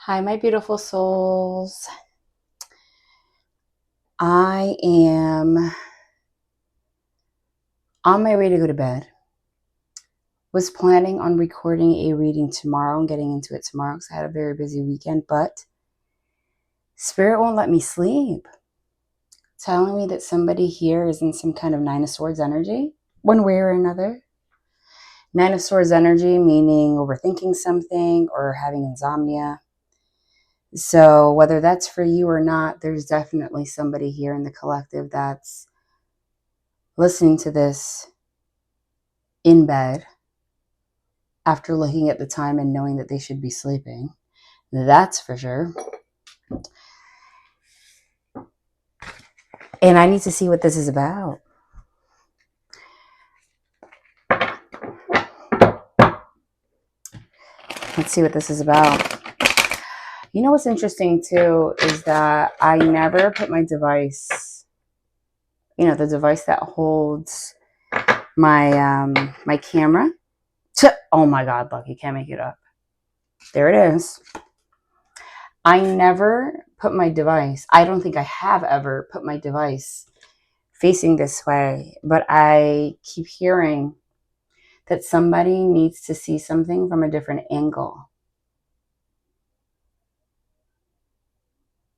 Hi, my beautiful souls. I am on my way to go to bed. Was planning on recording a reading tomorrow and getting into it tomorrow because I had a very busy weekend, but Spirit won't let me sleep. Telling me that somebody here is in some kind of Nine of Swords energy, one way or another. Nine of Swords energy meaning overthinking something or having insomnia. So whether that's for you or not, there's definitely somebody here in the collective that's listening to this in bed after looking at the time and knowing that they should be sleeping. That's for sure. And I need to see what this is about. Let's see what this is about. You know what's interesting too is that I never put my device, the device that holds my my camera. Oh my God, look, you can't make it up. There it is. I never put my device, I don't think I have ever put my device facing this way, but I keep hearing that somebody needs to see something from a different angle.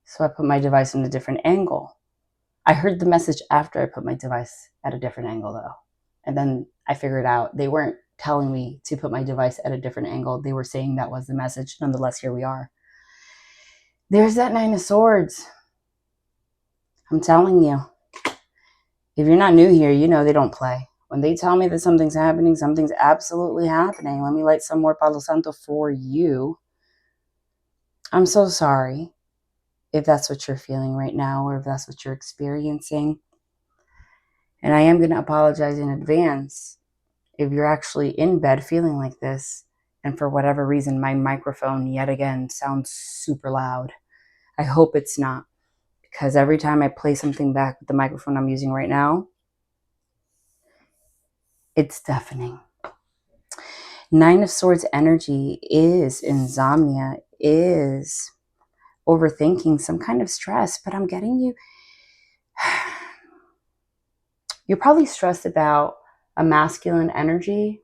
So I put my device in a different angle. I heard the message after I put my device at a different angle though. And then I figured out they weren't telling me to put my device at a different angle. They were saying that was the message. Nonetheless, here we are. There's that Nine of Swords. I'm telling you. If you're not new here, you know they don't play. When they tell me that something's happening, something's absolutely happening. Let me light some more Palo Santo for you. I'm so sorry if that's what you're feeling right now or if that's what you're experiencing. And I am going to apologize in advance if you're actually in bed feeling like this. And for whatever reason, my microphone yet again sounds super loud. I hope it's not, because every time I play something back with the microphone I'm using right now, it's deafening. Nine of Swords energy is insomnia, is overthinking, some kind of stress, but I'm getting you. You're probably stressed about a masculine energy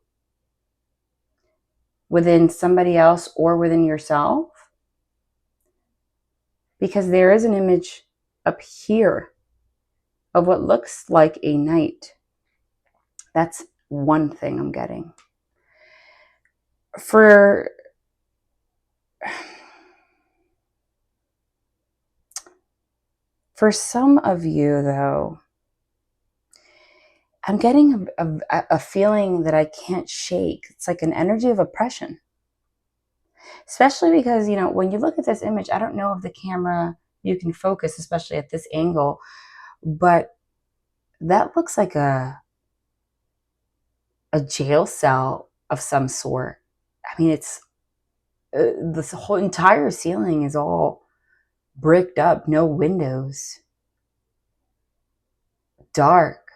within somebody else or within yourself, because there is an image up here of what looks like a knight. That's one thing I'm getting. For some of you, though, I'm getting a feeling that I can't shake. It's like an energy of oppression. Especially because, when you look at this image, I don't know if the camera, you can focus, especially at this angle, but that looks like a jail cell of some sort. I mean, it's this whole entire ceiling is all bricked up, no windows, dark.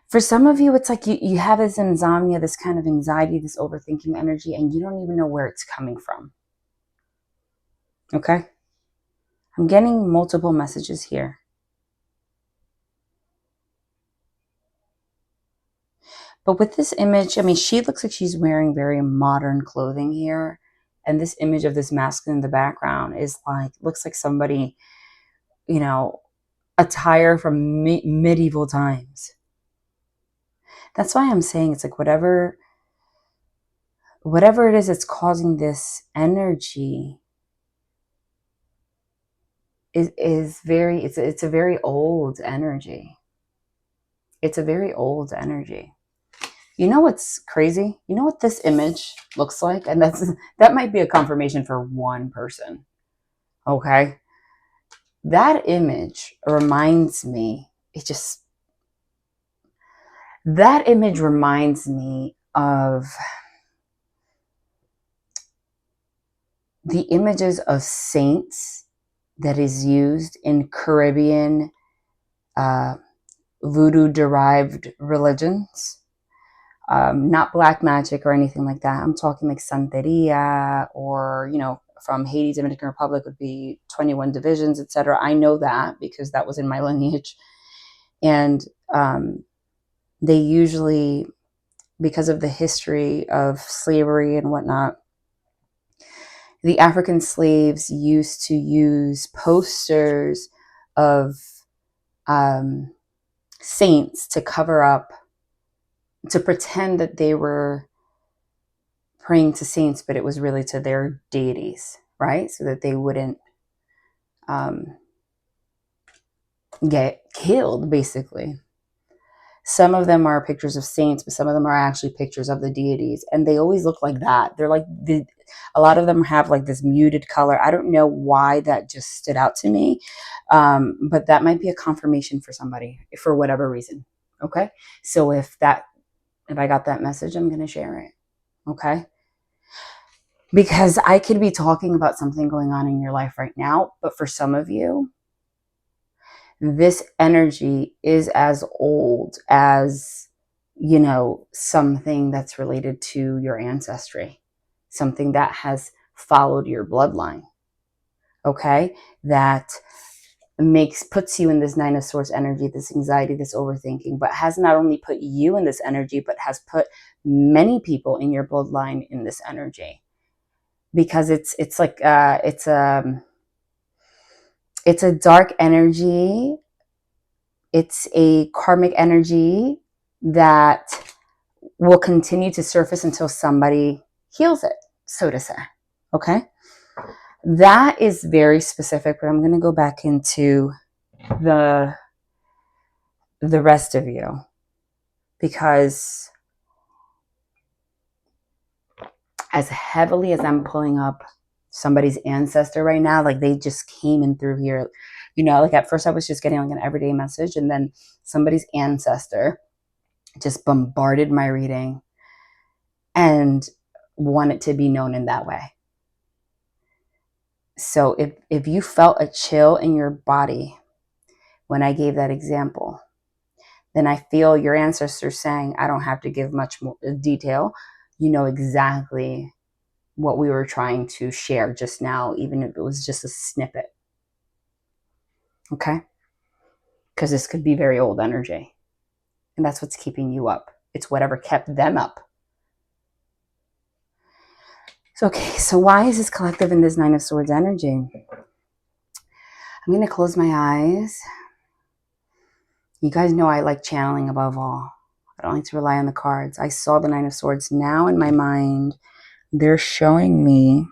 For some of you, it's like you have this insomnia, this kind of anxiety, this overthinking energy, and you don't even know where it's coming from. Okay? I'm getting multiple messages here. But with this image, I mean, she looks like she's wearing very modern clothing here. And this image of this masculine in the background is like, looks like somebody, attire from medieval times. That's why I'm saying it's like whatever it is that's causing this energy is very, it's a very old energy. It's a very old energy. You know what's crazy? You know what this image looks like? And that might be a confirmation for one person. Okay? That image reminds me, that image reminds me of the images of saints that is used in Caribbean voodoo-derived religions. Not black magic or anything like that. I'm talking like Santeria, or, from Haiti, Dominican Republic would be 21 divisions, etc. I know that because that was in my lineage. And they usually, because of the history of slavery and whatnot, the African slaves used to use posters of saints to cover up, to pretend that they were praying to saints, but it was really to their deities, right? So that they wouldn't get killed, basically. Some of them are pictures of saints, but some of them are actually pictures of the deities. And they always look like that. They're like, a lot of them have like this muted color. I don't know why that just stood out to me. But that might be a confirmation for somebody for whatever reason. Okay. So if I got that message, I'm going to share it. Okay. Because I could be talking about something going on in your life right now, but for some of you, this energy is as old as, something that's related to your ancestry, something that has followed your bloodline. Okay. That puts you in this Nine of Swords energy, this anxiety, this overthinking, but has not only put you in this energy, but has put many people in your bloodline in this energy. Because it's like it's a dark energy. It's a karmic energy that will continue to surface until somebody heals it, so to say. Okay, that is very specific. But I'm going to go back into the rest of you, because as heavily as I'm pulling up somebody's ancestor right now, like they just came in through here, like at first I was just getting like an everyday message, and then somebody's ancestor just bombarded my reading and want it to be known in that way. So if you felt a chill in your body when I gave that example, then I feel your ancestors saying, I don't have to give much more detail. You know exactly what we were trying to share just now, even if it was just a snippet. Okay? Because this could be very old energy. And that's what's keeping you up. It's whatever kept them up. So, okay, so why is this collective in this Nine of Swords energy? I'm going to close my eyes. You guys know I like channeling above all. I don't like to rely on the cards. I saw the Nine of Swords. Now in my mind, they're showing me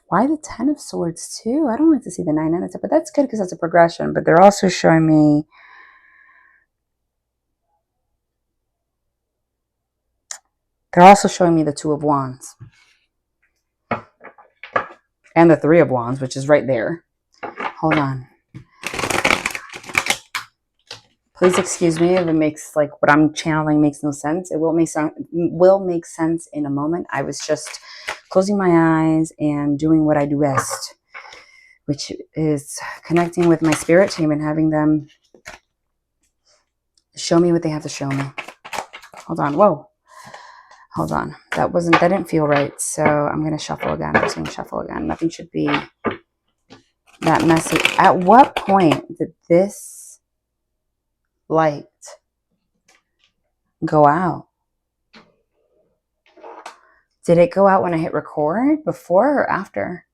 why the Ten of Swords too? I don't like to see the Nine of Swords, but that's good because that's a progression. But they're also showing me the Two of Wands. And the Three of Wands, which is right there. Hold on. Please excuse me if it makes, like, what I'm channeling makes no sense. It will make sense in a moment. I was just closing my eyes and doing what I do best, which is connecting with my spirit team and having them show me what they have to show me. Hold on. Whoa. Hold on. That didn't feel right. So I'm going to shuffle again. I'm just going to shuffle again. Nothing should be that messy. At what point did this light go out? Did it go out when I hit record, before or after?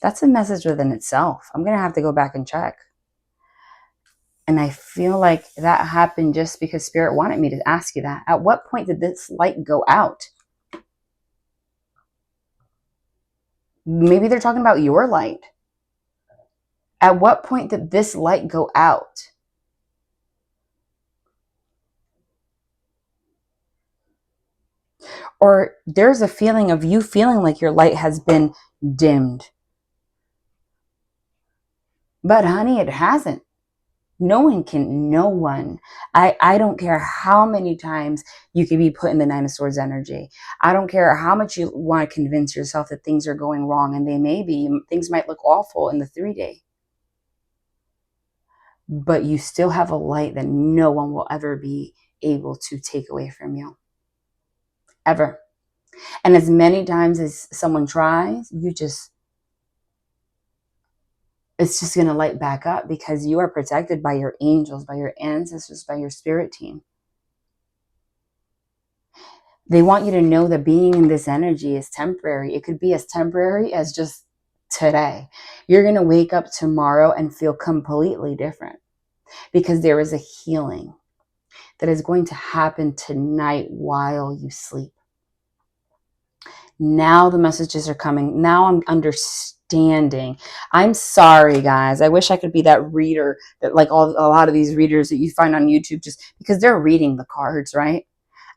That's a message within itself. I'm going to have to go back and check. And I feel like that happened just because Spirit wanted me to ask you that. At what point did this light go out? Maybe they're talking about your light. At what point did this light go out? Or there's a feeling of you feeling like your light has been dimmed. But honey, it hasn't. No one. I don't care how many times you could be put in the Nine of Swords energy. I don't care how much you want to convince yourself that things are going wrong, and they may be. Things might look awful in the 3-day. but you still have a light that no one will ever be able to take away from you. Ever. And as many times as someone tries, it's just going to light back up, because you are protected by your angels, by your ancestors, by your spirit team. They want you to know that being in this energy is temporary. It could be as temporary as just today. You're going to wake up tomorrow and feel completely different, because there is a healing that is going to happen tonight while you sleep. Now the messages are coming. Now I'm understanding. I'm sorry, guys. I wish I could be that reader that, like, a lot of these readers that you find on YouTube, just because they're reading the cards, right?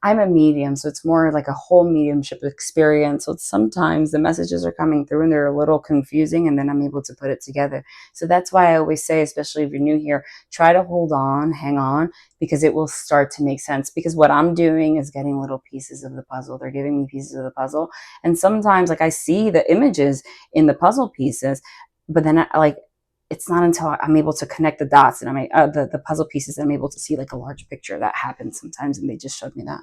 I'm a medium, so it's more like a whole mediumship experience. So sometimes the messages are coming through and they're a little confusing, and then I'm able to put it together. So that's why I always say, especially if you're new here, try to hold on, hang on, because it will start to make sense. Because what I'm doing is getting little pieces of the puzzle. They're giving me pieces of the puzzle. And sometimes, like, I see the images in the puzzle pieces, but then it's not until I'm able to connect the dots and the puzzle pieces that I'm able to see like a large picture. That happens sometimes, and they just showed me that.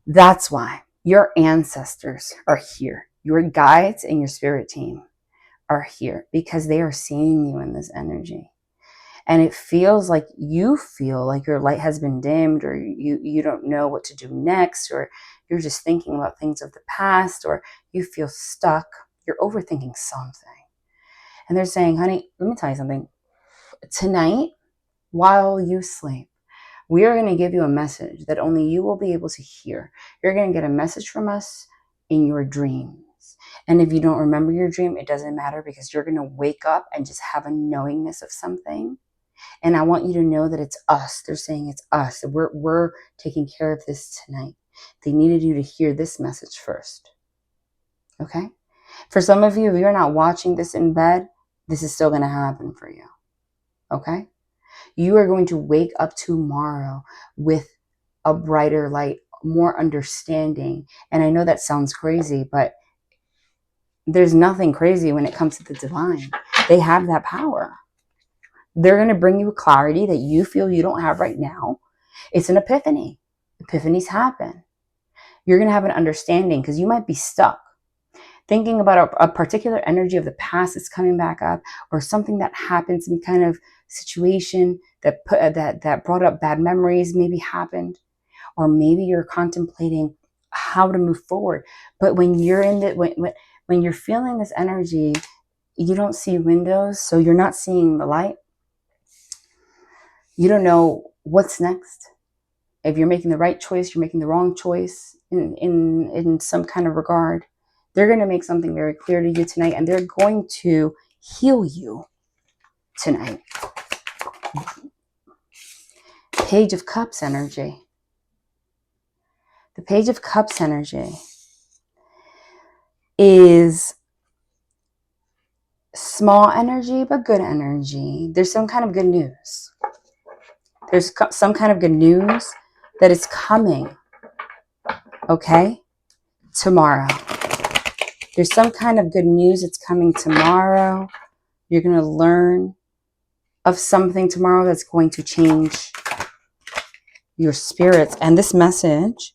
That's why your ancestors are here. Your guides and your spirit team are here, because they are seeing you in this energy. And it feels like you feel like your light has been dimmed, or you don't know what to do next, or you're just thinking about things of the past, or you feel stuck. You're overthinking something. And they're saying, honey, let me tell you something. Tonight, while you sleep, we are going to give you a message that only you will be able to hear. You're going to get a message from us in your dreams. And if you don't remember your dream, it doesn't matter, because you're going to wake up and just have a knowingness of something. And I want you to know that it's us. They're saying it's us. We're taking care of this tonight. They needed you to hear this message first. Okay? For some of you, if you're not watching this in bed, this is still going to happen for you. Okay? You are going to wake up tomorrow with a brighter light, more understanding. And I know that sounds crazy, but there's nothing crazy when it comes to the divine. They have that power. They're going to bring you a clarity that you feel you don't have right now. It's an epiphany. Epiphanies happen. You're going to have an understanding, because you might be stuck thinking about a particular energy of the past that's coming back up, or something that happened, some kind of situation that brought up bad memories maybe happened, or maybe you're contemplating how to move forward. But when you're in when you're feeling this energy, you don't see windows, so you're not seeing the light. You don't know what's next. If you're making the right choice, you're making the wrong choice in some kind of regard. They're going to make something very clear to you tonight, and they're going to heal you tonight. Page of Cups energy. The Page of Cups energy is small energy, but good energy. There's some kind of good news. There's some kind of good news that is coming, okay, tomorrow. There's some kind of good news that's coming tomorrow. You're going to learn of something tomorrow that's going to change your spirits. And this message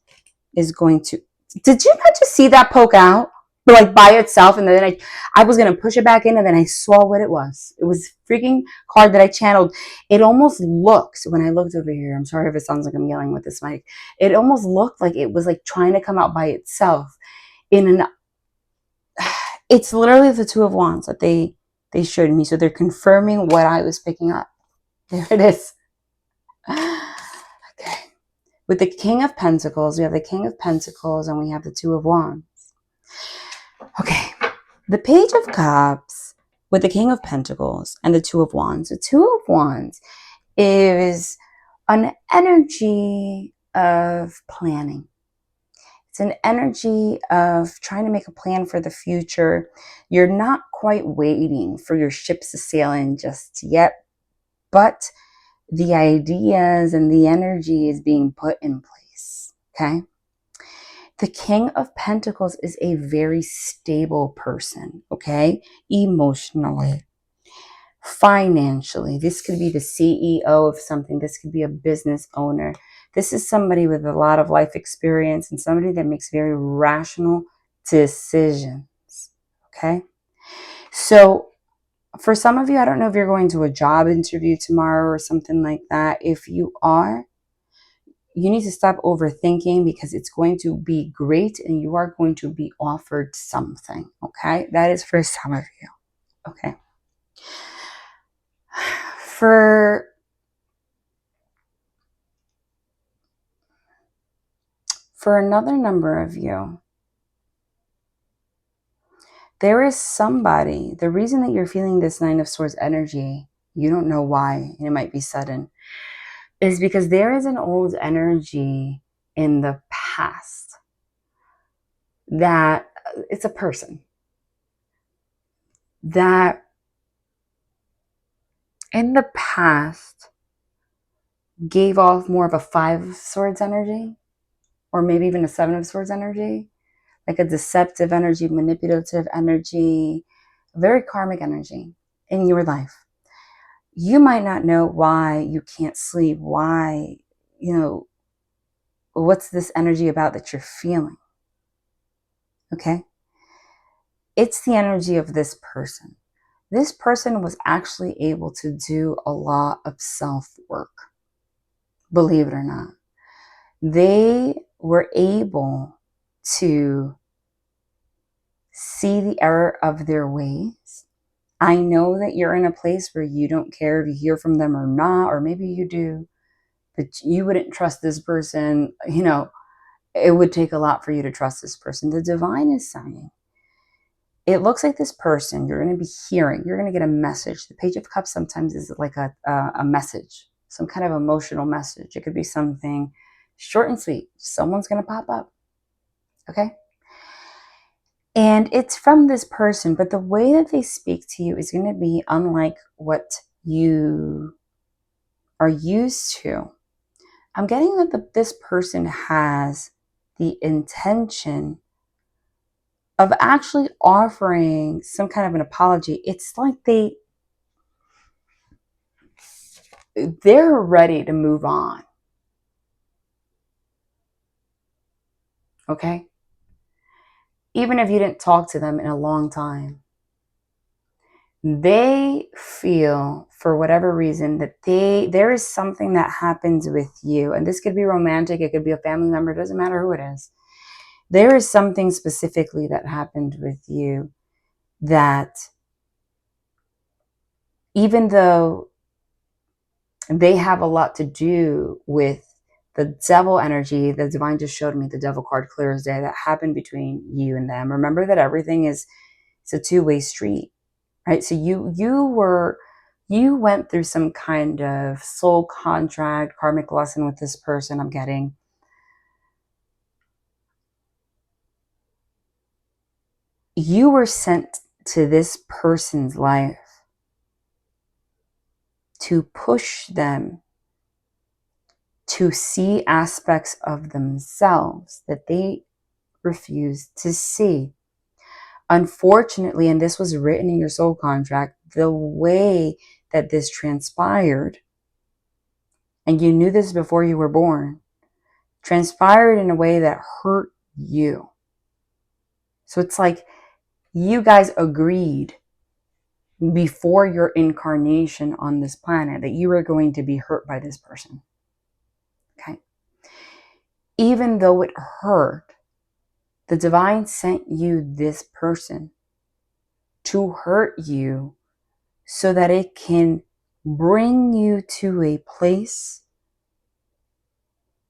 is going to... Did you not just see that poke out? But like by itself, and then I was going to push it back in, and then I saw what it was. It was a freaking card that I channeled. It almost looks, when I looked over here, I'm sorry if it sounds like I'm yelling with this mic, it almost looked like it was like trying to come out by itself. It's literally the Two of Wands that they showed me. So they're confirming what I was picking up. There it is. Okay. With the King of Pentacles, we have the King of Pentacles, and we have the Two of Wands. Okay. The Page of Cups with the King of Pentacles and the Two of Wands. The Two of Wands is an energy of planning. It's an energy of trying to make a plan for the future. You're not quite waiting for your ships to sail in just yet, but the ideas and the energy is being put in place, okay? The King of Pentacles is a very stable person, okay? Emotionally. Financially, this could be the CEO of something. This could be a business owner. This is somebody with a lot of life experience and somebody that makes very rational decisions. Okay? So for some of you, I don't know if you're going to a job interview tomorrow or something like that. If you are, you need to stop overthinking, because it's going to be great and you are going to be offered something. Okay? That is for some of you. Okay? For another number of you, there is somebody, the reason that you're feeling this Nine of Swords energy, you don't know why, and it might be sudden, is because there is an old energy in the past that it's a person that in the past gave off more of a Five of Swords energy, or maybe even a Seven of Swords energy, like a deceptive energy, manipulative energy, very karmic energy in your life. You might not know why you can't sleep, why, what's this energy about that you're feeling, okay? It's the energy of this person. This person was actually able to do a lot of self-work, believe it or not. They were able to see the error of their ways. I know that you're in a place where you don't care if you hear from them or not, or maybe you do, but you wouldn't trust this person. It would take a lot for you to trust this person. The divine is saying, it looks like this person, you're going to be hearing, you're going to get a message. The Page of Cups sometimes is like a message, some kind of emotional message. It could be something short and sweet. Someone's going to pop up, okay? And it's from this person, but the way that they speak to you is going to be unlike what you are used to. I'm getting that this person has the intention of actually offering some kind of an apology. It's like they're ready to move on. Okay? Even if you didn't talk to them in a long time, they feel, for whatever reason, that there is something that happens with you. And this could be romantic, it could be a family member, it doesn't matter who it is. There is something specifically that happened with you that, even though they have a lot to do with the devil energy, the divine just showed me the devil card clear as day, that happened between you and them. Remember that everything it's a two-way street, right? So you went through some kind of soul contract, karmic lesson with this person, I'm getting. You were sent to this person's life to push them to see aspects of themselves that they refuse to see. Unfortunately, and this was written in your soul contract, the way that this transpired, and you knew this before you were born, transpired in a way that hurt you. So it's like you guys agreed before your incarnation on this planet that you were going to be hurt by this person. Okay? Even though it hurt, the divine sent you this person to hurt you so that it can bring you to a place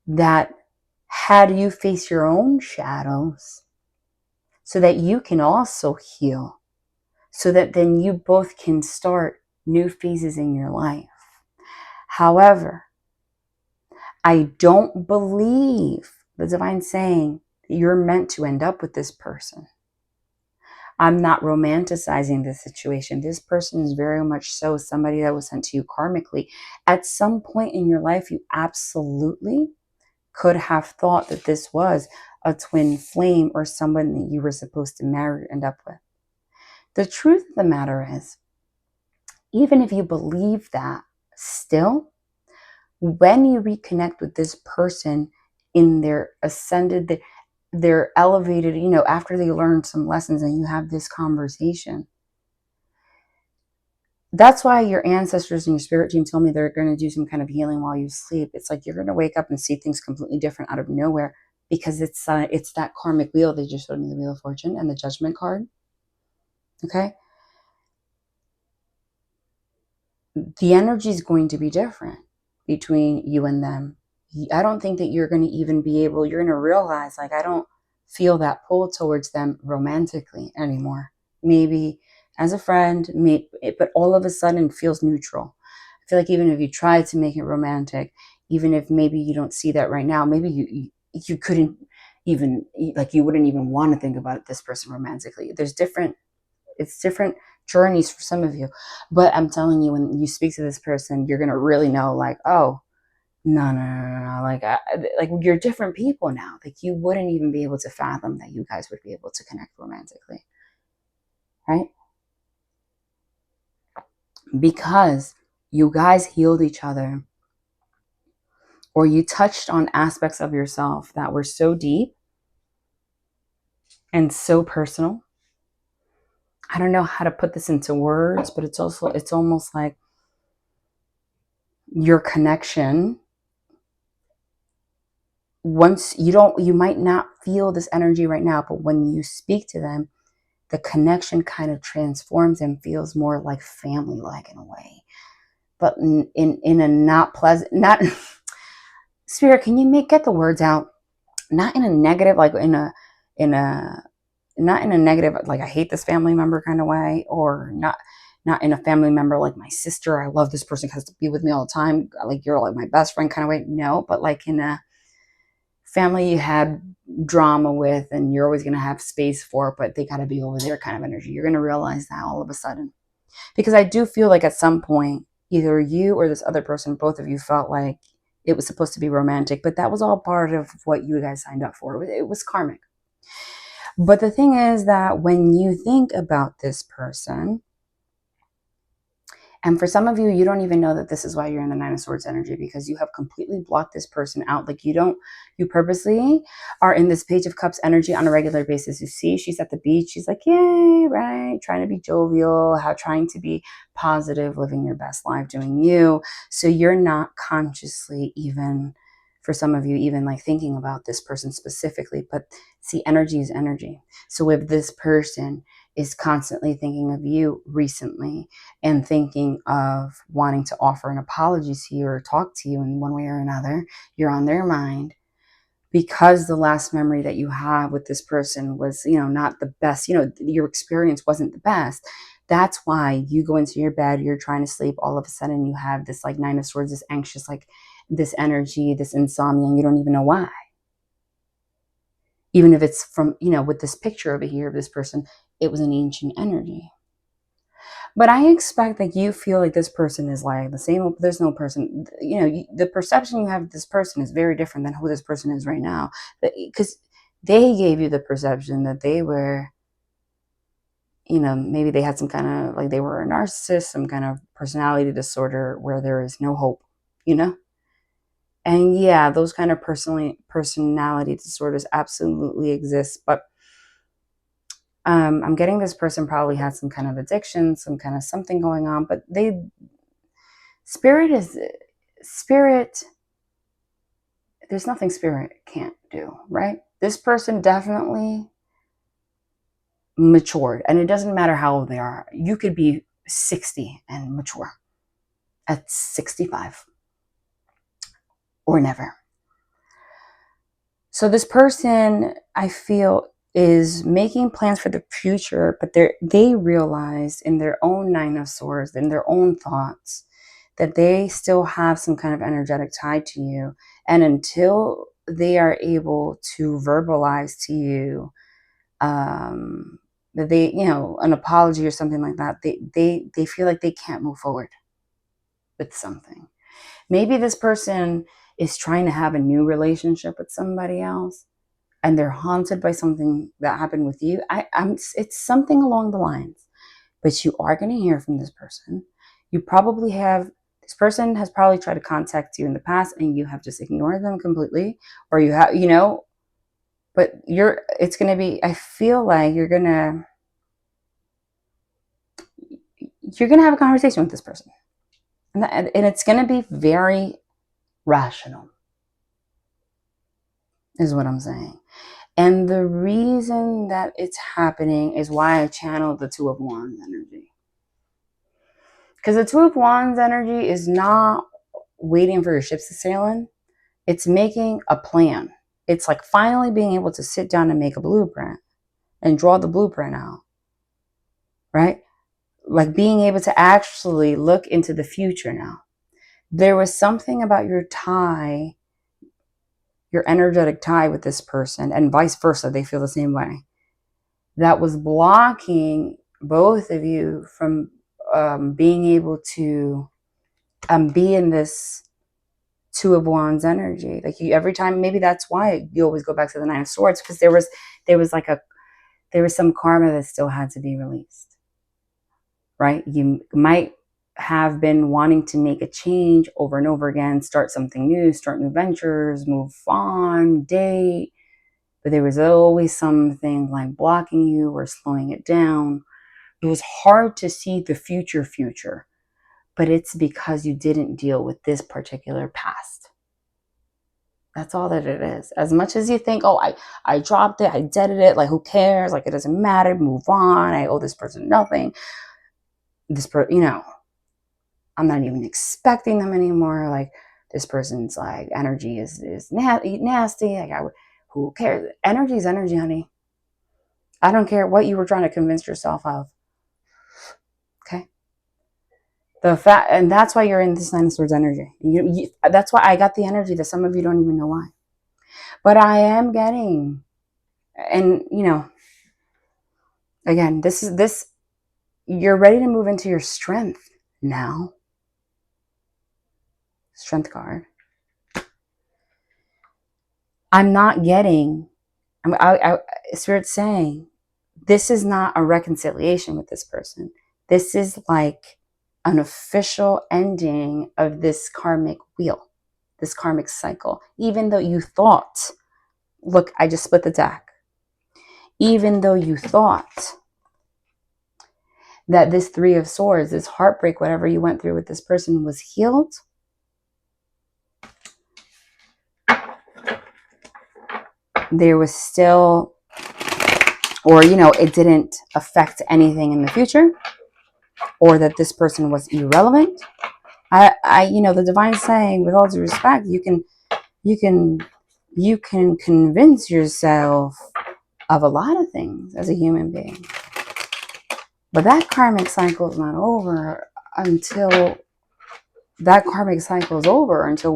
that, had you face your own shadows, so that you can also heal, so that then you both can start new phases in your life. However, I don't believe the divine saying that you're meant to end up with this person. I'm not romanticizing this situation. This person is very much so somebody that was sent to you karmically. At some point in your life, you absolutely could have thought that this was a twin flame or someone that you were supposed to marry or end up with. The truth of the matter is, even if you believe that, still, when you reconnect with this person in their ascended, their elevated, after they learned some lessons and you have this conversation, that's why your ancestors and your spirit team told me they're going to do some kind of healing while you sleep. It's like you're going to wake up and see things completely different out of nowhere, because it's that karmic wheel. They just showed me the Wheel of Fortune and the Judgment card. Okay, the energy is going to be different between you and them. I don't think that you're going to even be able. You're going to realize, like, I don't feel that pull towards them romantically anymore. Maybe as a friend, but all of a sudden it feels neutral. I feel like even if you try to make it romantic, even if maybe you don't see that right now, maybe you couldn't even, like, you wouldn't even want to think about this person romantically. It's different journeys for some of you, but I'm telling you, when you speak to this person, you're gonna really know, like, oh, no, like you're different people now. Like, you wouldn't even be able to fathom that you guys would be able to connect romantically, right? Because you guys healed each other, or you touched on aspects of yourself that were so deep and so personal. I don't know how to put this into words, but it's almost like your connection, once you might not feel this energy right now, but when you speak to them, the connection kind of transforms and feels more like family like in a way, but in a not pleasant, not spirit, can you get the words out, not in a negative, like in a not in a negative, like I hate this family member kind of way, or not in a family member like my sister, I love this person has to be with me all the time, like you're like my best friend kind of way. No, but like in a family you had drama with and you're always going to have space for it, but they got to be over there kind of energy. You're going to realize that all of a sudden, because I do feel like at some point either you or this other person, both of you, felt like it was supposed to be romantic, but that was all part of what you guys signed up for. It was karmic. But the thing is that when you think about this person, and for some of you, you don't even know that this is why you're in the Nine of Swords energy, because you have completely blocked this person out. Like you purposely are in this Page of Cups energy on a regular basis. You see, she's at the beach. She's like, yay, right? Trying to be jovial, trying to be positive, living your best life, doing you. So you're not consciously, even for some of you, even like thinking about this person specifically. But see, energy is energy. So if this person is constantly thinking of you recently and thinking of wanting to offer an apology to you or talk to you in one way or another, you're on their mind, because the last memory that you have with this person was, not the best, your experience wasn't the best. That's why you go into your bed, you're trying to sleep, all of a sudden you have this like Nine of Swords, this anxious, like this energy, this insomnia, and you don't even know why. Even if it's from, with this picture over here of this person, it was an ancient energy. But I expect that you feel like this person is like the same. There's no person, the perception you have of this person is very different than who this person is right now. Because they gave you the perception that they were, maybe they had some kind of, like they were a narcissist, some kind of personality disorder where there is no hope, And yeah, those kind of personality disorders absolutely exist. But I'm getting this person probably had some kind of addiction, some kind of something going on, but spirit, there's nothing spirit can't do, right? This person definitely matured, and it doesn't matter how old they are. You could be 60 and mature at 65 or never. So this person, I feel, is making plans for the future, but they realize in their own Nine of Swords, in their own thoughts, that they still have some kind of energetic tie to you. And until they are able to verbalize to you that they, an apology or something like that, they feel like they can't move forward with something. Maybe this person is trying to have a new relationship with somebody else, and they're haunted by something that happened with you. It's something along the lines, but you are going to hear from this person. You probably have, this person has probably tried to contact you in the past and you have just ignored them completely, or you have, but it's going to be, I feel like you're going to have a conversation with this person. And it's going to be very rational, is what I'm saying. And the reason that it's happening is why I channeled the Two of Wands energy. Because the Two of Wands energy is not waiting for your ships to sail in. It's making a plan. It's like finally being able to sit down and make a blueprint and draw the blueprint out, right? Like being able to actually look into the future now. There was something about your tie, your energetic tie with this person, and vice versa, they feel the same way, that was blocking both of you from being able to be in this Two of Wands energy. Like you, every time, maybe that's why you always go back to the Nine of Swords, because there was some karma that still had to be released, right? You might have been wanting to make a change over and over again, start something new, start new ventures, move on, date, but there was always something like blocking you or slowing it down. It was hard to see the future, but it's because you didn't deal with this particular past. That's all that it is. As much as you think, oh, I dropped it, I deaded it, like who cares? Like it doesn't matter, move on. I owe this person nothing. I'm not even expecting them anymore. Like this person's like energy is nasty. Like who cares? Energy is energy, honey. I don't care what you were trying to convince yourself of. Okay. And that's why you're in this Nine of Swords energy. That's why I got the energy that some of you don't even know why. But I am getting, and again, this, you're ready to move into your strength now. Strength card. I'm not getting, Spirit's saying, this is not a reconciliation with this person. This is like an official ending of this karmic wheel, this karmic cycle. Even though you thought, look, I just split the deck. Even though you thought that this Three of Swords, this heartbreak, whatever you went through with this person was healed, there was still, or it didn't affect anything in the future, or that this person was irrelevant. The divine saying, with all due respect, you can convince yourself of a lot of things as a human being, but that karmic cycle is not over until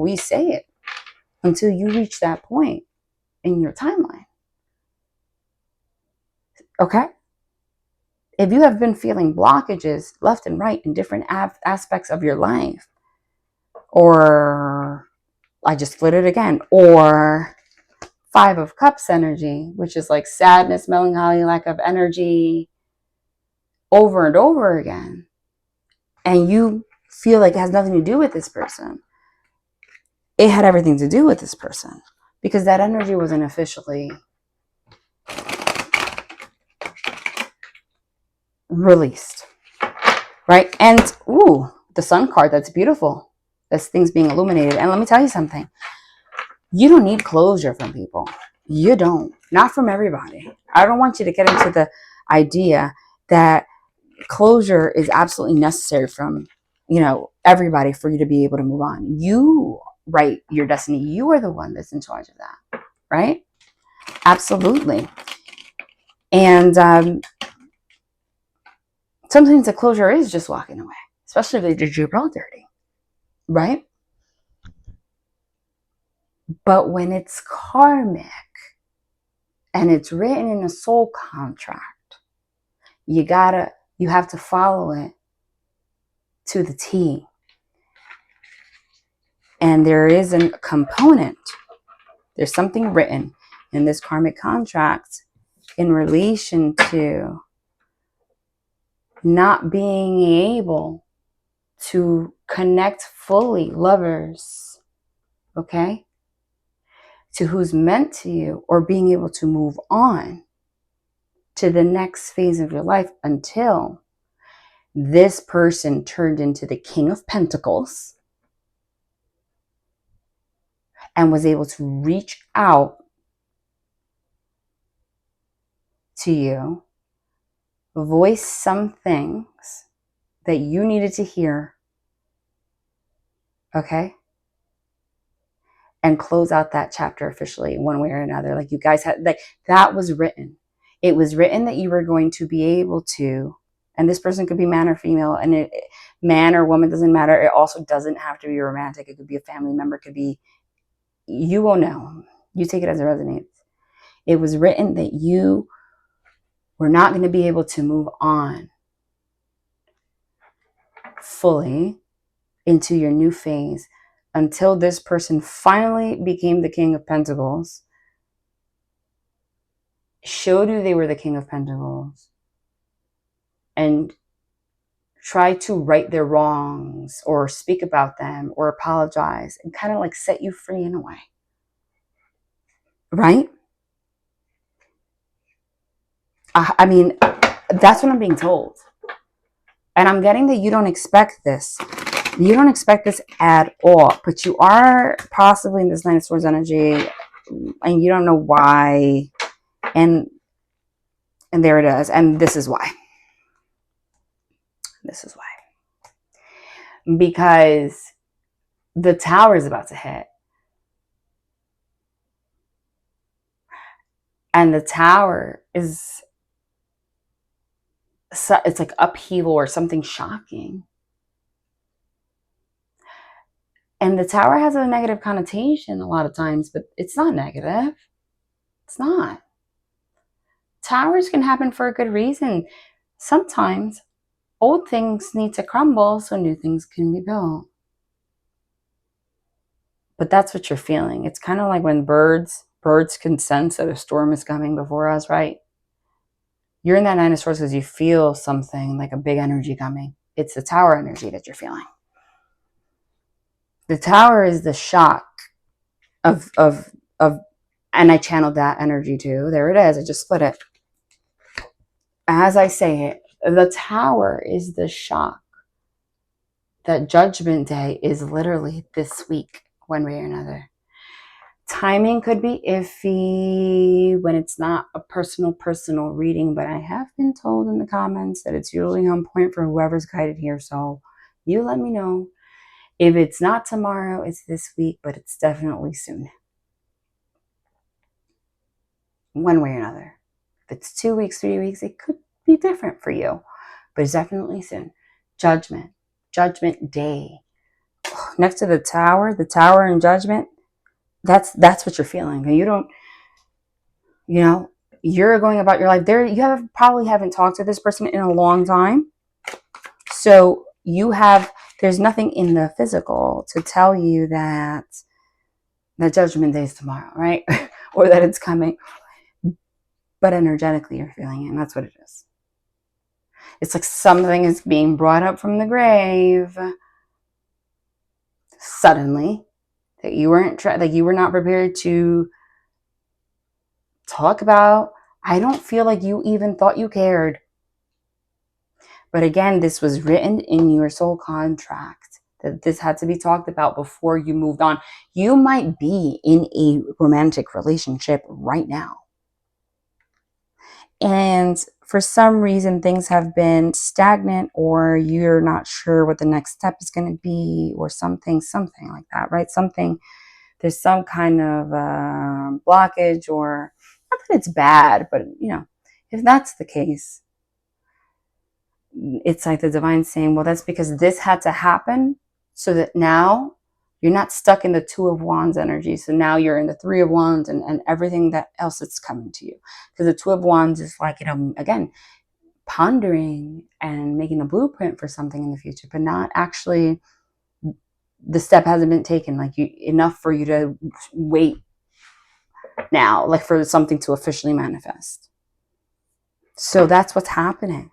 we say it, until you reach that point in your timeline. Okay? If you have been feeling blockages left and right in different aspects of your life, or I just flipped it again, or Five of Cups energy, which is like sadness, melancholy, lack of energy, over and over again, and you feel like it has nothing to do with this person, it had everything to do with this person, because that energy wasn't officially released, right? And the Sun card, that's beautiful. That's things being illuminated. And let me tell you something. You don't need closure from people. You don't. Not from everybody. I don't want you to get into the idea that closure is absolutely necessary from, everybody for you to be able to move on. You write your destiny. You are the one that's in charge of that, right? Absolutely. And sometimes the closure is just walking away, especially if they did your bro dirty, right? But when it's karmic and it's written in a soul contract, you have to follow it to the T. And there is a component, there's something written in this karmic contract in relation to not being able to connect fully, lovers, okay, to who's meant to you, or being able to move on to the next phase of your life until this person turned into the King of Pentacles and was able to reach out to you, voice some things that you needed to hear, okay? And close out that chapter officially one way or another. Like you guys had, like that was written. It was written that you were going to be able to, and this person could be man or female, and man or woman, doesn't matter. It also doesn't have to be romantic. It could be a family member, it could be, you will know. You take it as it resonates. It was written that you were not going to be able to move on fully into your new phase until this person finally became the King of Pentacles, showed you they were the King of Pentacles, and tried to right their wrongs or speak about them or apologize and kind of like set you free in a way. Right? I mean, that's what I'm being told. And I'm getting that you don't expect this. You don't expect this at all, but you are possibly in this Nine of Swords energy and you don't know why. And there it is. And this is why. This is why. Because the Tower is about to hit. And the Tower is, it's like upheaval or something shocking. And the Tower has a negative connotation a lot of times, but it's not negative. It's not. Towers can happen for a good reason. Sometimes old things need to crumble so new things can be built. But that's what you're feeling. It's kind of like when birds can sense that a storm is coming before us, right? You're in that Nine of Swords because you feel something like a big energy coming. It's the Tower energy that you're feeling. The Tower is the shock of and I channeled that energy too. There it is. I just split it. As I say it, the Tower is the shock that Judgment Day is literally this week, one way or another. Timing could be iffy when it's not a personal reading, but I have been told in the comments that it's usually on point for whoever's guided here. So you let me know. If it's not tomorrow, it's this week, but it's definitely soon. One way or another. If it's 2 weeks, 3 weeks, it could be different for you, but it's definitely soon. Judgment Day. Next to the Tower and Judgment, that's what you're feeling. You don't, you're going about your life. You probably haven't talked to this person in a long time. So there's nothing in the physical to tell you that Judgment Day is tomorrow, right? Or that it's coming. But energetically you're feeling it, and that's what it is. It's like something is being brought up from the grave suddenly that you were not prepared to talk about. I don't feel like you even thought you cared. But again, this was written in your soul contract that this had to be talked about before you moved on. You might be in a romantic relationship right now, and for some reason things have been stagnant, or you're not sure what the next step is going to be, or something like that, right? There's some kind of blockage, or not that it's bad, but if that's the case, it's like the divine saying, well, that's because this had to happen so that now you're not stuck in the Two of Wands energy. So now you're in the Three of Wands and everything that else that's coming to you. Because the Two of Wands is like, again, pondering and making a blueprint for something in the future, but not actually, the step hasn't been taken enough for you to wait now, like for something to officially manifest. So that's what's happening.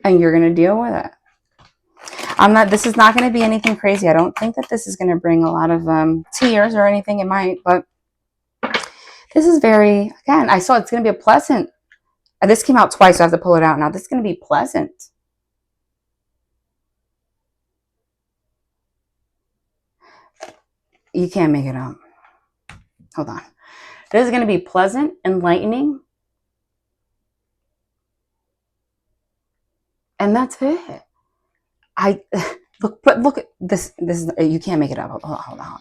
And you're going to deal with it. This is not going to be anything crazy. I don't think that this is going to bring a lot of tears or anything. It might, but this is very, again, I saw it's going to be a pleasant. This came out twice, so I have to pull it out now. This is going to be pleasant. You can't make it up. Hold on. This is going to be pleasant, enlightening. And that's it. Look at this. This is, you can't make it up. Hold on.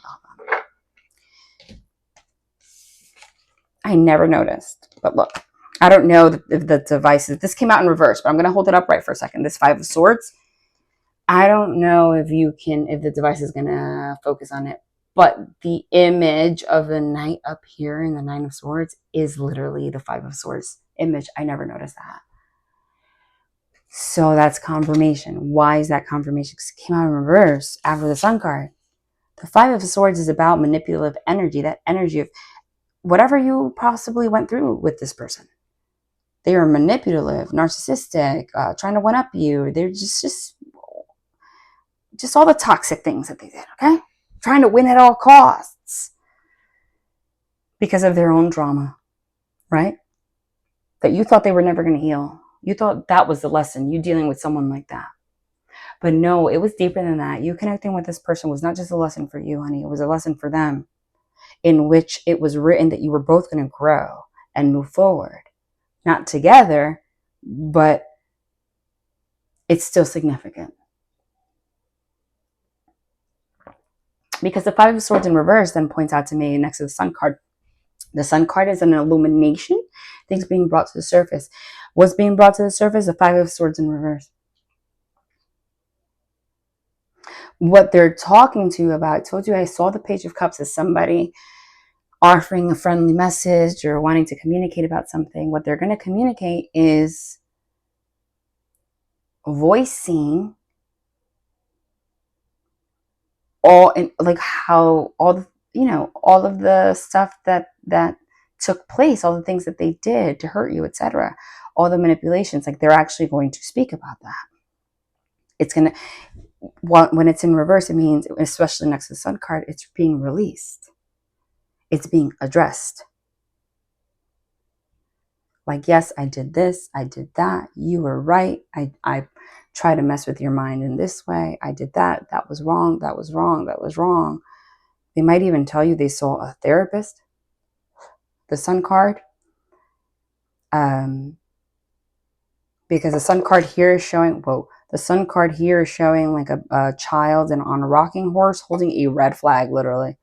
I never noticed, but look, I don't know if the devices, this came out in reverse, but I'm going to hold it upright for a second. This Five of Swords, I don't know if the device is going to focus on it, but the image of the knight up here in the Nine of Swords is literally the Five of Swords image. I never noticed that. So that's confirmation. Why is that confirmation? Because it came out in reverse after the Sun card. The Five of Swords is about manipulative energy, that energy of whatever you possibly went through with this person. They are manipulative, narcissistic, trying to one-up you. They're just all the toxic things that they did, okay? Trying to win at all costs because of their own drama, right? That you thought they were never going to heal. You thought that was the lesson, you dealing with someone like that. But no, it was deeper than that. You connecting with this person was not just a lesson for you, honey. It was a lesson for them, in which it was written that you were both going to grow and move forward. Not together, but it's still significant. Because the Five of Swords in reverse then points out to me next to the Sun card. The Sun card is an illumination. Things being brought to the surface. What's being brought to the surface? The Five of Swords in reverse. What they're talking to you about, I told you I saw the Page of Cups as somebody offering a friendly message or wanting to communicate about something. What they're going to communicate is voicing all in, like how all the, all of the stuff that took place, all the things that they did to hurt you, etc., all the manipulations. Like they're actually going to speak about that. It's gonna, when it's in reverse, it means, especially next to the Sun card, it's being released. It's being addressed. Like, yes, I did this, I did that. You were right. I tried to mess with your mind in this way. I did that. That was wrong. That was wrong. That was wrong. They might even tell you they saw a therapist. The Sun card. Because the Sun card here is showing, the Sun card here is showing like a child and on a rocking horse holding a red flag, literally.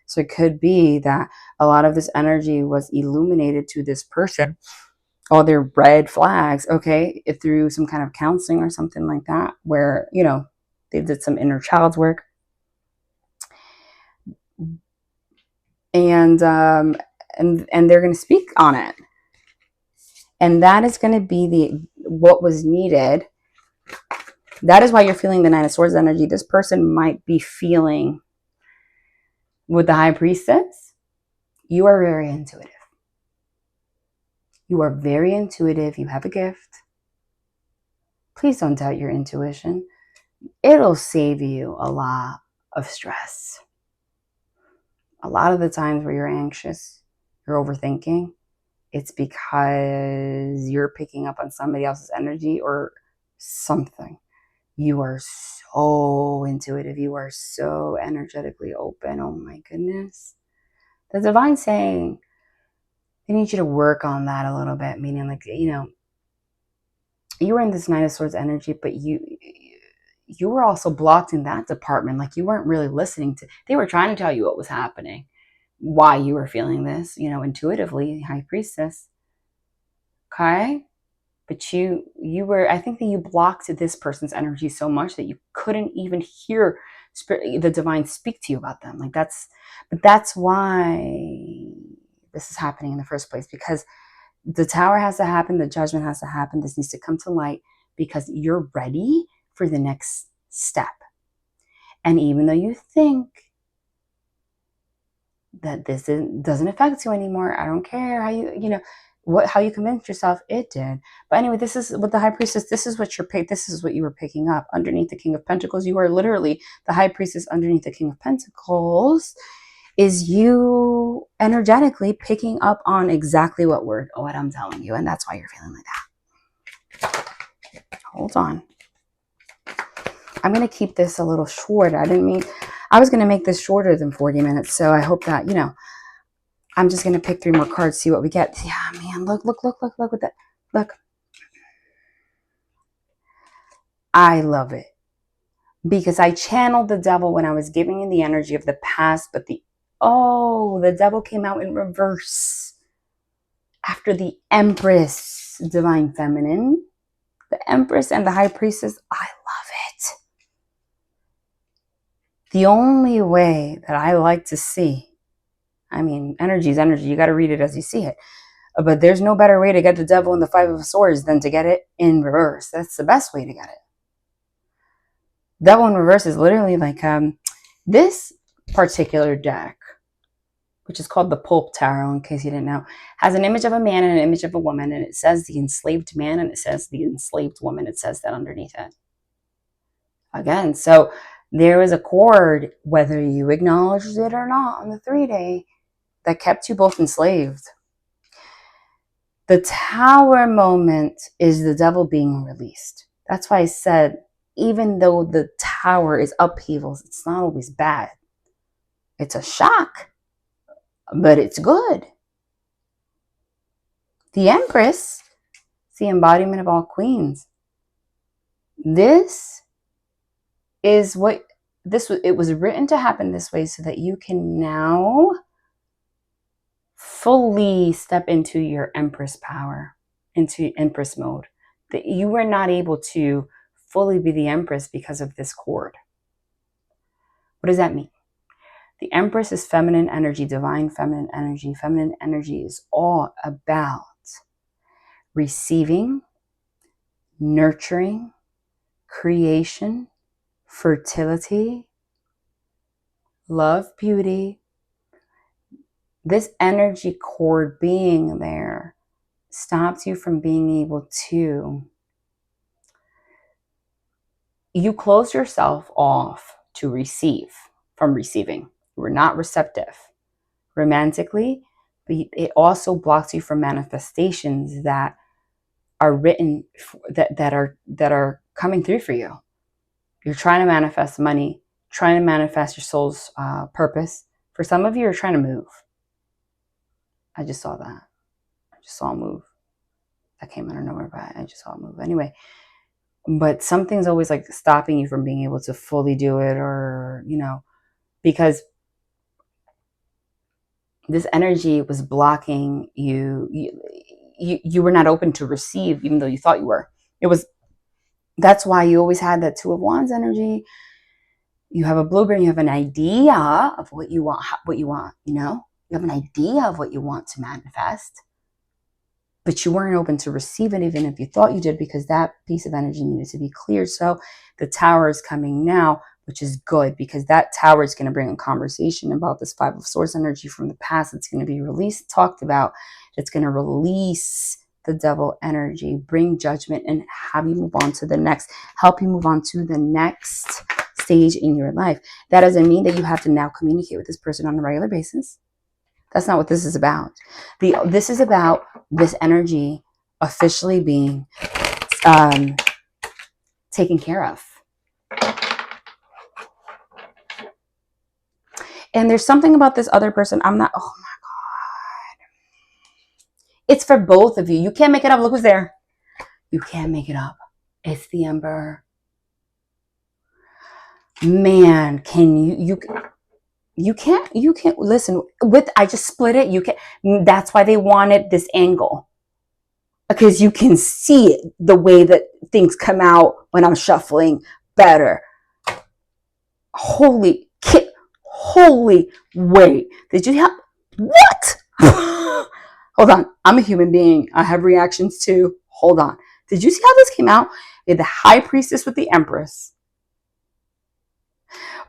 So it could be that a lot of this energy was illuminated to this person. All their red flags, okay, through some kind of counseling or something like that, where, they did some inner child's work. And they're going to speak on it. And that is going to be what was needed. That is why you're feeling the Nine of Swords energy. This person might be feeling with the High Priestess. You are very intuitive. You are very intuitive. You have a gift. Please don't doubt your intuition. It'll save you a lot of stress. A lot of the times where you're anxious, you're overthinking, it's because you're picking up on somebody else's energy or something. You are so intuitive. You are so energetically open. Oh my goodness. The Divine's saying they need you to work on that a little bit, meaning like, you were in this Nine of Swords energy, but you were also blocked in that department. Like you weren't really listening to, they were trying to tell you what was happening, why you were feeling this, intuitively, High Priestess. Okay? But you were, I think that you blocked this person's energy so much that you couldn't even hear the Divine speak to you about them. Like that's why this is happening in the first place, because the Tower has to happen. The Judgment has to happen. This needs to come to light because you're ready for the next step. And even though you think that this doesn't affect you anymore, I don't care how how you convinced yourself it did. But anyway, this is with the high priestess. This is what you were picking up underneath the King of Pentacles. You are literally the high priestess underneath the King of Pentacles. Is you energetically picking up on exactly what I'm telling you, and that's why you're feeling like that. Hold on. I'm gonna keep this a little short. I was gonna make this shorter than 40 minutes. So I hope that, I'm just going to pick 3 more cards, see what we get. Yeah, man, look with that. Look. I love it. Because I channeled the devil when I was giving you the energy of the past, but the devil came out in reverse. After the Empress, Divine Feminine, the Empress and the High Priestess, I love it. The only way that I like to see, energy is energy. You got to read it as you see it. But there's no better way to get the devil in the 5 of Swords than to get it in reverse. That's the best way to get it. Devil in reverse is literally like this particular deck, which is called the Pope Tarot, in case you didn't know, has an image of a man and an image of a woman, and it says the enslaved man and it says the enslaved woman. It says that underneath it. Again, so there is a cord, whether you acknowledged it or not, on the 3-day that kept you both enslaved. The Tower moment is the devil being released. That's why I said, even though the Tower is upheavals, it's not always bad. It's a shock, but it's good. The Empress, it's the embodiment of all queens. This is it was written to happen this way so that you can now fully step into your Empress power, into Empress mode. That you were not able to fully be the Empress because of this cord. What does that mean? The Empress is feminine energy, divine feminine energy. Feminine energy is all about receiving, nurturing, creation, fertility, love, beauty. This energy cord being there stops you from being able to, you close yourself off to receive, from receiving. You were not receptive romantically, but it also blocks you from manifestations that are written, that are coming through for you. You're trying to manifest money, trying to manifest your soul's purpose. For some of you, you're trying to move. I just saw that. I just saw a move. That came out of nowhere, but I just saw a move. Anyway, but something's always like stopping you from being able to fully do it, or, because this energy was blocking you. You were not open to receive, even though you thought you were. That's why you always had that 2 of Wands energy. You have a blueprint, you have an idea of what you want, you have an idea of what you want to manifest, but you weren't open to receive it, even if you thought you did, because that piece of energy needed to be cleared. So the Tower is coming now, which is good, because that Tower is going to bring a conversation about this 5 of Swords energy from the past. It's going to be released, talked about. It's going to release the devil energy, bring judgment, and have you move on to the next, help you move on to the next stage in your life. That doesn't mean that you have to now communicate with this person on a regular basis. That's not what this is about. This is about this energy officially being taken care of. And there's something about this other person. Oh my God. It's for both of you. You can't make it up. Look who's there. You can't make it up. It's the Emperor. Man, can you can't listen with, I just split it. You can't, that's why they wanted this angle, because you can see it, the way that things come out when I'm shuffling better. Holy wait, did you have what? Hold on, I'm a human being, I have reactions too. Hold on, did you see how this came out? We had the High Priestess with the Empress.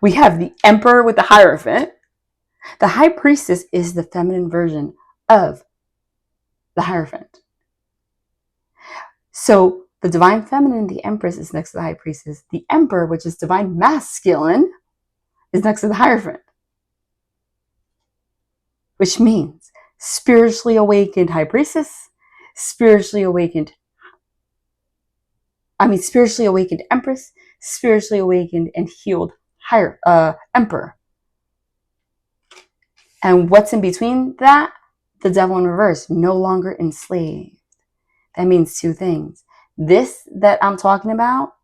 We have the Emperor with the Hierophant. The High Priestess is the feminine version of the Hierophant. So the divine feminine, the Empress, is next to the High Priestess. The Emperor, which is divine masculine, is next to the Hierophant. Which means spiritually awakened High Priestess, spiritually awakened Empress, spiritually awakened and healed Emperor. And what's in between that? The devil in reverse, no longer enslaved. That means two things. This that I'm talking about,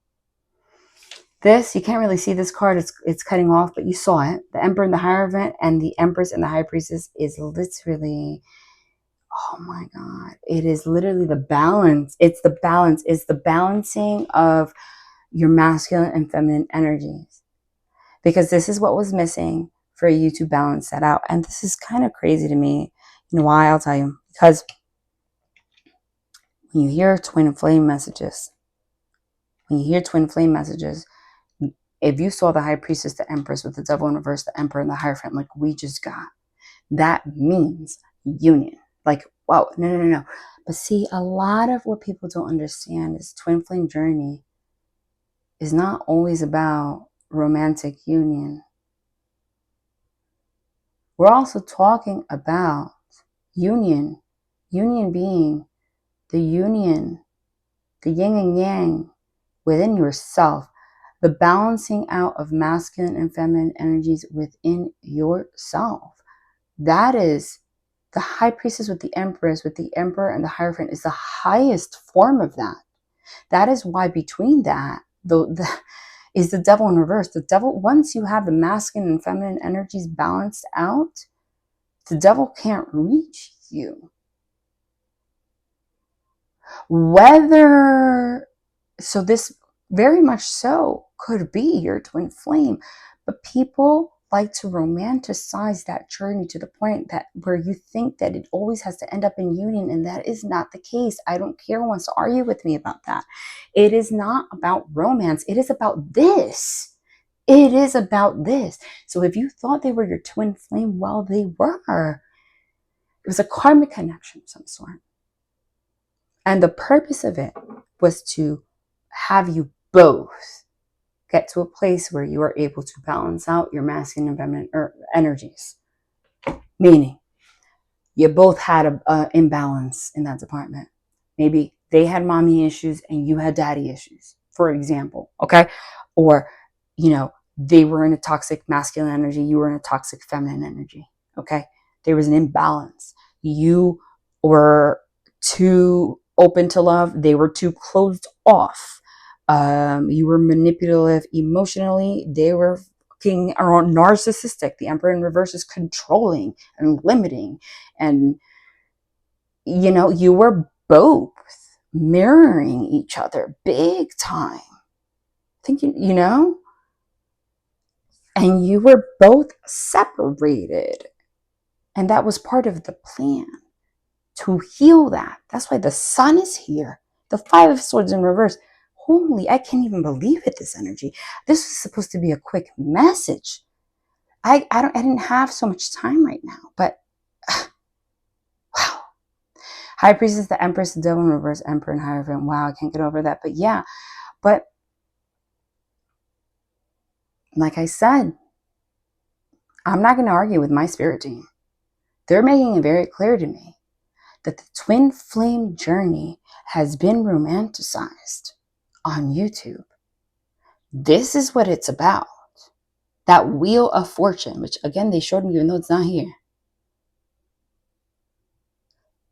this, you can't really see this card, it's cutting off, but you saw it. The Emperor and the Hierophant and the Empress and the High Priestess is literally, oh my God, it is literally the balance. It's the balancing of your masculine and feminine energies. Because this is what was missing for you to balance that out. And this is kind of crazy to me. You know why? I'll tell you. Because when you hear twin flame messages, if you saw the High Priestess, the Empress with the devil in reverse, the Emperor and the Hierophant, like we just got, that means union. Like, wow, no. But see, a lot of what people don't understand is twin flame journey is not always about romantic union. We're also talking about union being the union, the yin and yang within yourself, the balancing out of masculine and feminine energies within yourself. That is the High Priestess with the Empress, with the Emperor and the Hierophant is the highest form of that. That is why between that, is the devil in reverse. The devil, once you have the masculine and feminine energies balanced out, the devil can't reach you. So this very much so could be your twin flame, but people like to romanticize that journey to the point that where you think that it always has to end up in union, and that is not the case. I don't care who wants to argue with me about that. It is not about romance. It is about this. It is about this. So if you thought they were your twin flame, well, they were. It was a karmic connection of some sort. And the purpose of it was to have you both get to a place where you are able to balance out your masculine and feminine energies. Meaning, you both had an imbalance in that department. Maybe they had mommy issues and you had daddy issues, for example, okay? Or, they were in a toxic masculine energy, you were in a toxic feminine energy, okay? There was an imbalance. You were too open to love, they were too closed off. You were manipulative emotionally, they were fucking narcissistic. The Emperor in reverse is controlling and limiting. And, you were both mirroring each other big time. Thinking, and you were both separated. And that was part of the plan to heal that. That's why the Sun is here. The Five of Swords in reverse. Holy, I can't even believe it, this energy. This was supposed to be a quick message. I didn't have so much time right now, but wow. High Priestess, the Empress, the Devil in reverse, Emperor and Hierophant. Wow, I can't get over that. But yeah, but like I said, I'm not going to argue with my spirit team. They're making it very clear to me that the twin flame journey has been romanticized on YouTube. This is what it's about. That Wheel of Fortune, which again, they showed me even though it's not here.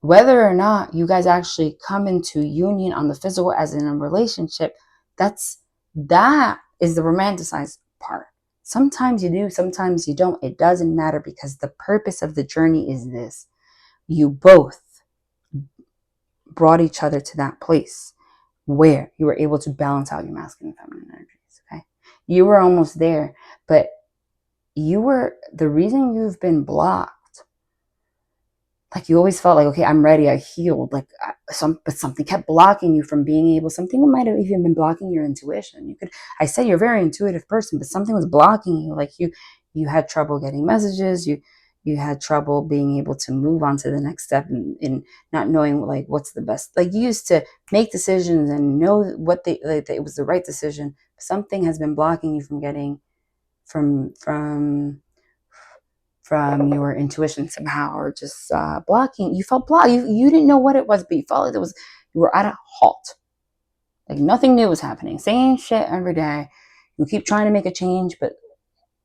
Whether or not you guys actually come into union on the physical as in a relationship, that is the romanticized part. Sometimes you do, sometimes you don't. It doesn't matter because the purpose of the journey is this. You both brought each other to that place where you were able to balance out your masculine and feminine energies, okay? You were almost there, but the reason you've been blocked, like you always felt like, okay, I'm ready, I healed, but something kept blocking you from being able, something might have even been blocking your intuition. I said you're a very intuitive person, but something was blocking you, like you had trouble getting messages, you had trouble being able to move on to the next step, in not knowing like what's the best. Like you used to make decisions and know what like, that it was the right decision. Something has been blocking you from getting from your intuition somehow, or just blocking. You felt blocked. You didn't know what it was, but you felt like you were at a halt. Like nothing new was happening. Same shit every day. You keep trying to make a change, but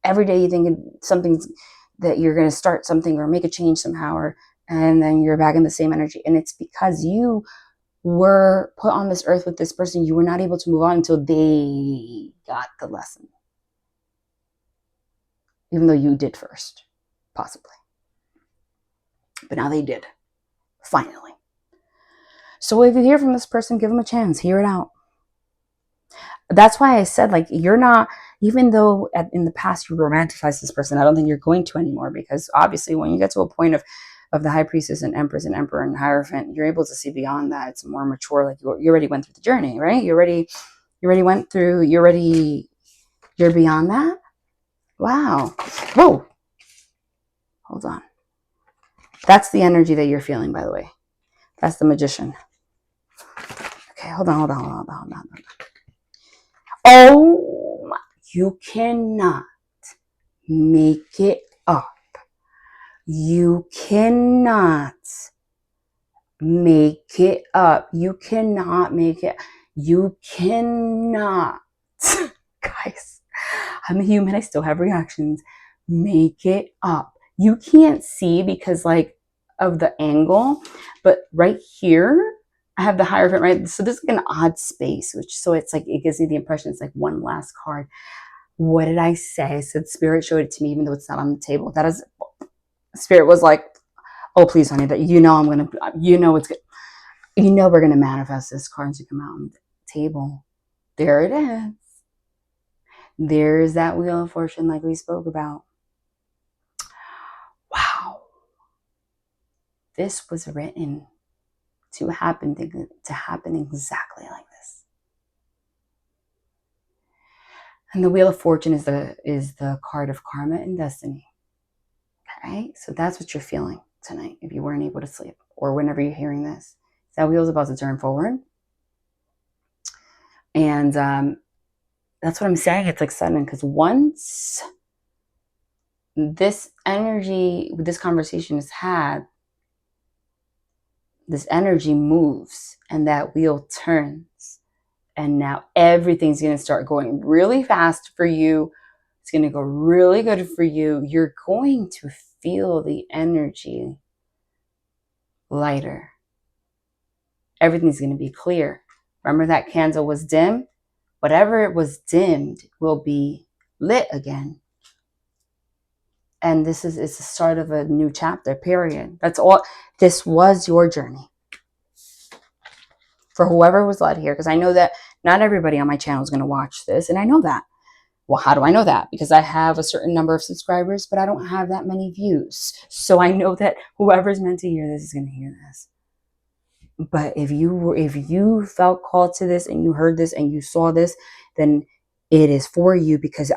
every day you think something's that you're going to start something or make a change somehow, and then you're back in the same energy. And it's because you were put on this earth with this person. You were not able to move on until they got the lesson, even though you did first, possibly. But now they did, finally. So if you hear from this person, give them a chance, hear it out. That's why I said, like, you're not, even though in the past you romanticized this person, I don't think you're going to anymore, because obviously when you get to a point of the High Priestess and Empress and Emperor and Hierophant, you're able to see beyond that. It's more mature. Like you already went through the journey, right? You already went through, you're beyond that. Wow. Whoa. Hold on. That's the energy that you're feeling, by the way. That's the Magician. Okay, hold on. Oh, you cannot make it up. You cannot make it up. You cannot make it. You cannot. Guys, I'm a human. I still have reactions. Make it up. You can't see because like of the angle, but right here, I have the Hierophant, right? So there's like an odd space, so it's like, it gives me the impression it's like one last card. What did I say? I said Spirit showed it to me, even though it's not on the table. That is, Spirit was like, oh, please, honey, that it's good. We're going to manifest this card to come out on the table. There it is. There's that Wheel of Fortune like we spoke about. Wow. This was written to happen exactly like this. And the Wheel of Fortune is the card of karma and destiny. Okay, so that's what you're feeling tonight if you weren't able to sleep, or whenever you're hearing this. That wheel's about to turn forward. And that's what I'm saying. It's like sudden, because once this energy, this conversation is had, this energy moves and that wheel turns. And now everything's going to start going really fast for you. It's going to go really good for you. You're going to feel the energy lighter. Everything's going to be clear. Remember that candle was dim? Whatever it was dimmed will be lit again. And it's the start of a new chapter, period. That's all. This was your journey. For whoever was led here, because I know that not everybody on my channel is going to watch this, and I know that. Well, how do I know that? Because I have a certain number of subscribers, but I don't have that many views. So I know that whoever's meant to hear this is going to hear this. But if you felt called to this and you heard this and you saw this, then it is for you, because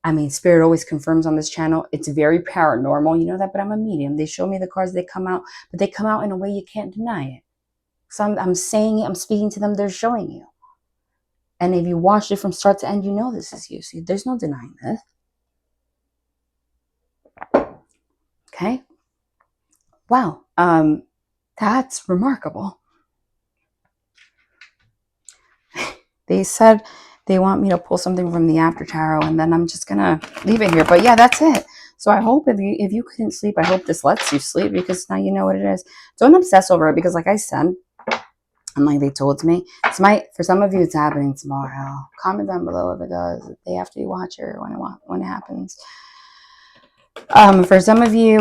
I mean, Spirit always confirms on this channel. It's very paranormal, you know that, but I'm a medium. They show me the cards, they come out, but they come out in a way you can't deny it. So I'm saying it, I'm speaking to them, they're showing you. And if you watched it from start to end, you know this is you. So there's no denying this. Okay? Wow. That's remarkable. They said they want me to pull something from the after tarot, and then I'm just gonna leave it here. But yeah, that's it. So I hope if you couldn't sleep, I hope this lets you sleep, because now you know what it is. Don't obsess over it, because like I said, and like they told me, for some of you it's happening tomorrow. Comment down below if it does, the day after you watch it, or when it happens. For some of you,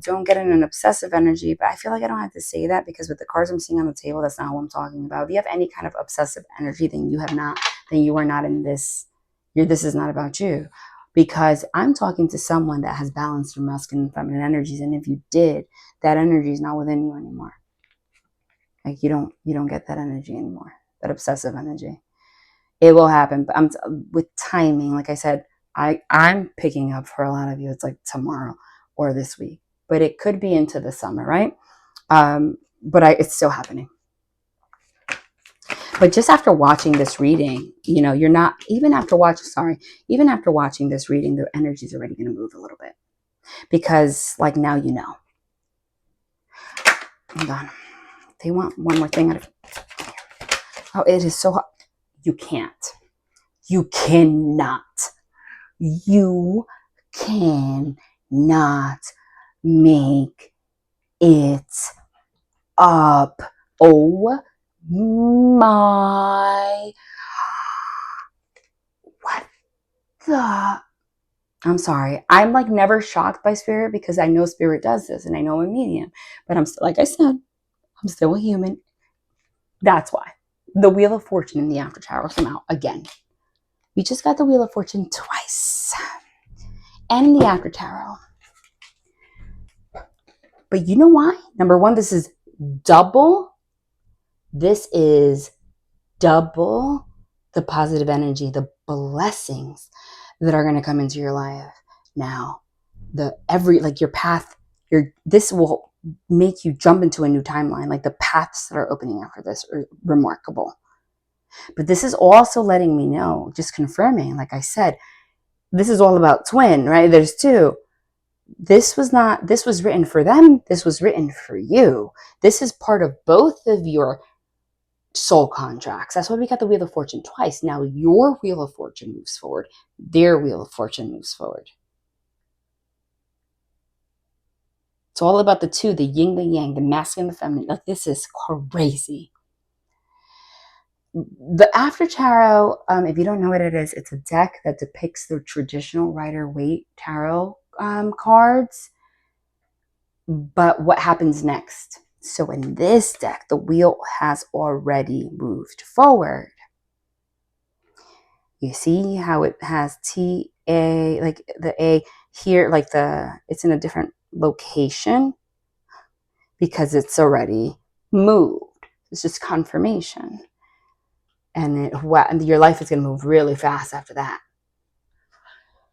don't get in an obsessive energy, but I feel like I don't have to say that, because with the cards I'm seeing on the table, that's not what I'm talking about. If you have any kind of obsessive energy, then you are not in this. This is not about you, because I'm talking to someone that has balanced your masculine and feminine energies, and if you did, that energy is not within you anymore. Like you don't get that energy anymore, that obsessive energy. It will happen, but with timing, like I said, I'm picking up for a lot of you, it's like tomorrow or this week, but it could be into the summer, right? But it's still happening. But just after watching this reading, you know, you're not, even after watching this reading, the energy's already going to move a little bit. Because, like, now you know. Hold on. They want one more thing out of it. Oh, it is so hot. You can't. You cannot. You cannot make it up. Oh my. What the? I'm sorry. I'm like never shocked by spirit because I know spirit does this and I know I'm a medium. But I'm still, like I said, I'm still a human. That's why. The Wheel of Fortune in the After Tarot came out again. We just got the Wheel of Fortune twice. And the After Tarot. But you know why? Number one, this is double. This is double the positive energy, the blessings that are going to come into your life. Now, your path, this will make you jump into a new timeline. Like the paths that are opening after this are remarkable. But this is also letting me know, just confirming, like I said, this is all about twin, right? There's two. This was written for them. This was written for you. This is part of both of your soul contracts. That's why we got the Wheel of Fortune twice. Now your Wheel of Fortune moves forward. Their Wheel of Fortune moves forward. It's all about the two, the yin, the yang, the masculine, the feminine. Like, this is crazy. The After Tarot, if you don't know what it is, it's a deck that depicts the traditional Rider-Waite tarot cards. But what happens next? So in this deck, the wheel has already moved forward. You see how it has T-A, like the A here, like it's in a different location because it's already moved. It's just confirmation. And your life is going to move really fast after that.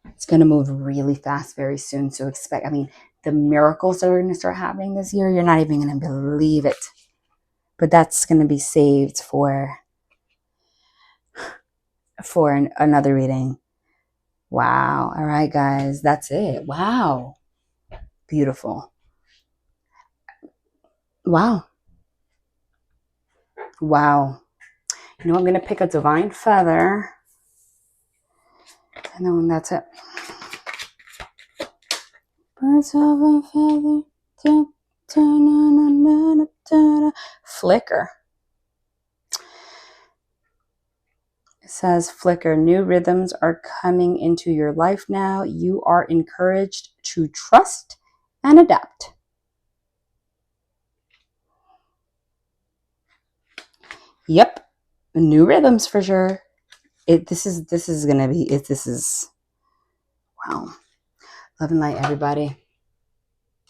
It's going to move really fast very soon. So the miracles that are going to start happening this year, you're not even going to believe it. But that's going to be saved for another reading. Wow. All right, guys. That's it. Wow. Beautiful. Wow. Wow. You know, I'm going to pick a divine feather. And then that's it. Birds of a feather. Flicker. It says, flicker. New rhythms are coming into your life now. You are encouraged to trust and adapt. Yep. New rhythms for sure. This is wow. Love and light, everybody.